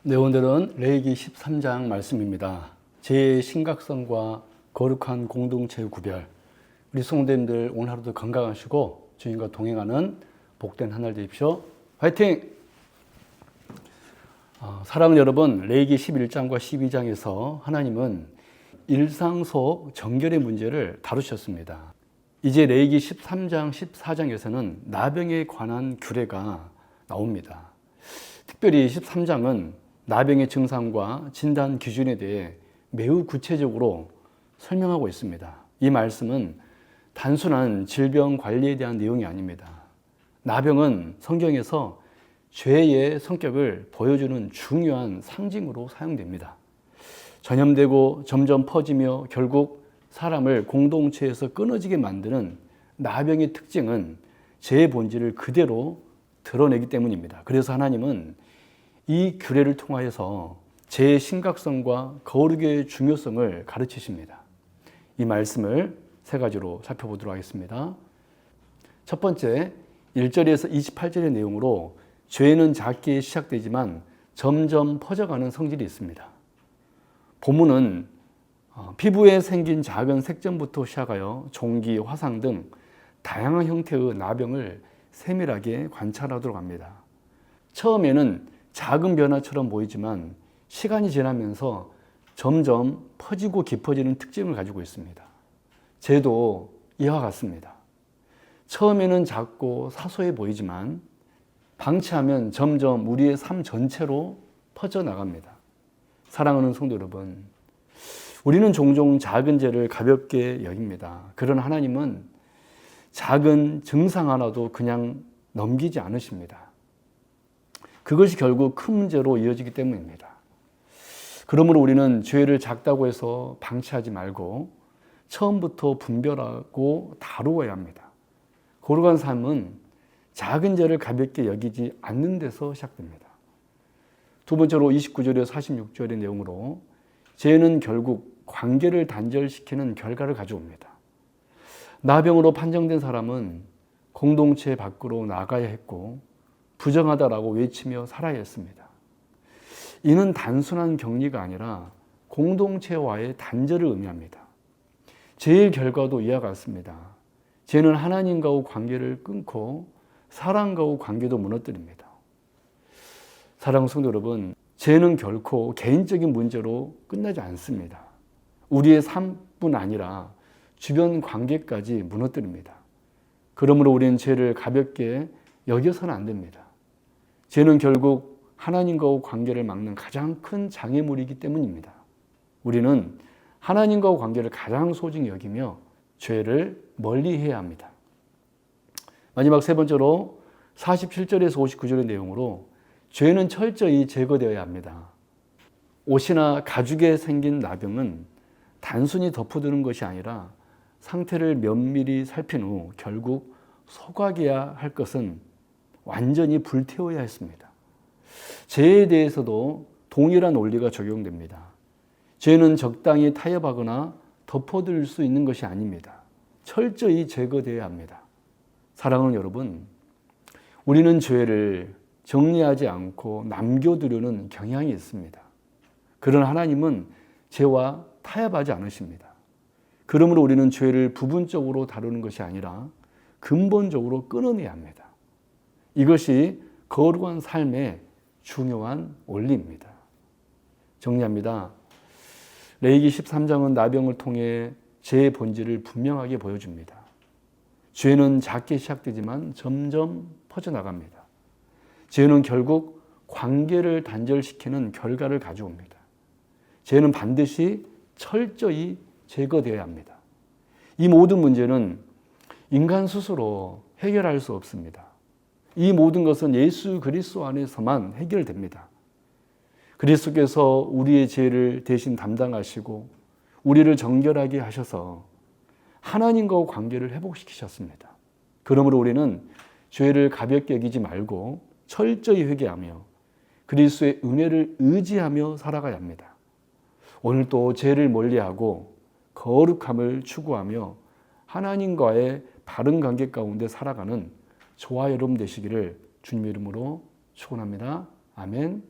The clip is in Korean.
네, 오늘은 레위기 13장 말씀입니다. 죄의 심각성과 거룩한 공동체의 구별. 우리 성도님들 오늘 하루도 건강하시고 주님과 동행하는 복된 한 날 되십시오. 화이팅! 사랑하는 여러분, 레위기 11장과 12장에서 하나님은 일상 속 정결의 문제를 다루셨습니다. 이제 레위기 13장, 14장에서는 나병에 관한 규례가 나옵니다. 특별히 13장은 나병의 증상과 진단 기준에 대해 매우 구체적으로 설명하고 있습니다. 이 말씀은 단순한 질병 관리에 대한 내용이 아닙니다. 나병은 성경에서 죄의 성격을 보여주는 중요한 상징으로 사용됩니다. 전염되고 점점 퍼지며 결국 사람을 공동체에서 끊어지게 만드는 나병의 특징은 죄의 본질을 그대로 드러내기 때문입니다. 그래서 하나님은 이 규례를 통하여서 죄의 심각성과 거룩의 중요성을 가르치십니다. 이 말씀을 세 가지로 살펴보도록 하겠습니다. 첫 번째, 1절에서 28절의 내용으로 죄는 작게 시작되지만 점점 퍼져가는 성질이 있습니다. 본문은 피부에 생긴 작은 색점부터 시작하여 종기, 화상 등 다양한 형태의 나병을 세밀하게 관찰하도록 합니다. 처음에는 작은 변화처럼 보이지만 시간이 지나면서 점점 퍼지고 깊어지는 특징을 가지고 있습니다. 죄도 이와 같습니다. 처음에는 작고 사소해 보이지만 방치하면 점점 우리의 삶 전체로 퍼져나갑니다. 사랑하는 성도 여러분, 우리는 종종 작은 죄를 가볍게 여깁니다. 그러나 하나님은 작은 증상 하나도 그냥 넘기지 않으십니다. 그것이 결국 큰 문제로 이어지기 때문입니다. 그러므로 우리는 죄를 작다고 해서 방치하지 말고 처음부터 분별하고 다루어야 합니다. 거룩한 삶은 작은 죄를 가볍게 여기지 않는 데서 시작됩니다. 두 번째로 29절에서 46절의 내용으로 죄는 결국 관계를 단절시키는 결과를 가져옵니다. 나병으로 판정된 사람은 공동체 밖으로 나가야 했고 부정하다라고 외치며 살아야 했습니다. 이는 단순한 격리가 아니라 공동체와의 단절을 의미합니다. 죄의 결과도 이와 같습니다. 죄는 하나님과의 관계를 끊고 사람과의 관계도 무너뜨립니다. 사랑하는 성도 여러분, 죄는 결코 개인적인 문제로 끝나지 않습니다. 우리의 삶뿐 아니라 주변 관계까지 무너뜨립니다. 그러므로 우리는 죄를 가볍게 여겨서는 안 됩니다. 죄는 결국 하나님과의 관계를 막는 가장 큰 장애물이기 때문입니다. 우리는 하나님과의 관계를 가장 소중히 여기며 죄를 멀리해야 합니다. 마지막 세 번째로 47절에서 59절의 내용으로 죄는 철저히 제거되어야 합니다. 옷이나 가죽에 생긴 나병은 단순히 덮어두는 것이 아니라 상태를 면밀히 살핀 후 결국 소각해야 할 것은 완전히 불태워야 했습니다. 죄에 대해서도 동일한 원리가 적용됩니다. 죄는 적당히 타협하거나 덮어둘 수 있는 것이 아닙니다. 철저히 제거되어야 합니다. 사랑하는 여러분, 우리는 죄를 정리하지 않고 남겨두려는 경향이 있습니다. 그러나 하나님은 죄와 타협하지 않으십니다. 그러므로 우리는 죄를 부분적으로 다루는 것이 아니라 근본적으로 끊어내야 합니다. 이것이 거룩한 삶의 중요한 원리입니다. 정리합니다. 레위기 13장은 나병을 통해 죄의 본질을 분명하게 보여줍니다. 죄는 작게 시작되지만 점점 퍼져나갑니다. 죄는 결국 관계를 단절시키는 결과를 가져옵니다. 죄는 반드시 철저히 제거되어야 합니다. 이 모든 문제는 인간 스스로 해결할 수 없습니다. 이 모든 것은 예수 그리스도 안에서만 해결됩니다. 그리스도께서 우리의 죄를 대신 담당하시고 우리를 정결하게 하셔서 하나님과의 관계를 회복시키셨습니다. 그러므로 우리는 죄를 가볍게 여기지 말고 철저히 회개하며 그리스도의 은혜를 의지하며 살아가야 합니다. 오늘도 죄를 멀리하고 거룩함을 추구하며 하나님과의 바른 관계 가운데 살아가는 저와 여러분 되시기를 주님의 이름으로 축원합니다. 아멘.